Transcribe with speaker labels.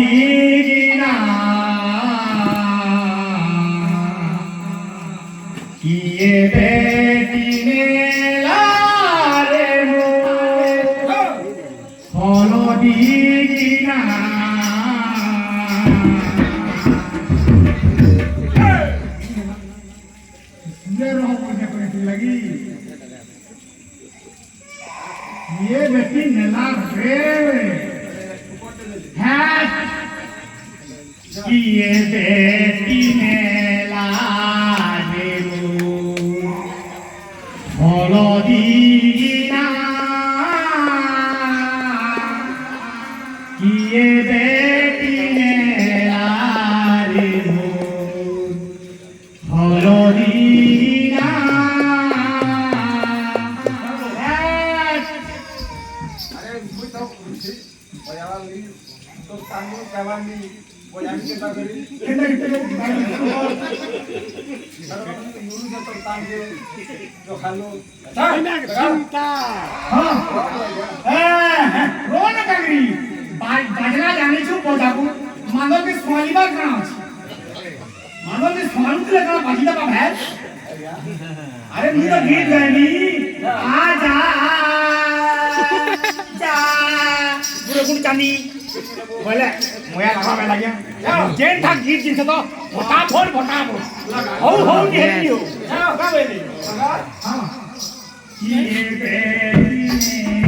Speaker 1: दीना किए बेटी ने लारे मो फलो दीना लगी ये बेटी नेला रे है ये बेटी नेला रे फलो दीना ये बेटी नेला रे फलो दीना
Speaker 2: तो तांगो कावानी बोयानी के तागरी यूरू जो तो तांगे जो खालो
Speaker 1: चिंता हां रोन कागरी बाजना जाने छु बोजाबू मानो के स्वालीबा कहां अछि मानो के स्वालुतले का बाजीदा बा है अरे मी तो गीत गानी आ जा जा बुरे गुण चांदी बोले मोया लगा में लगे जेन था गीत जिन से तो फटाफट हो ये लियो का बोले हां ये बेटी ने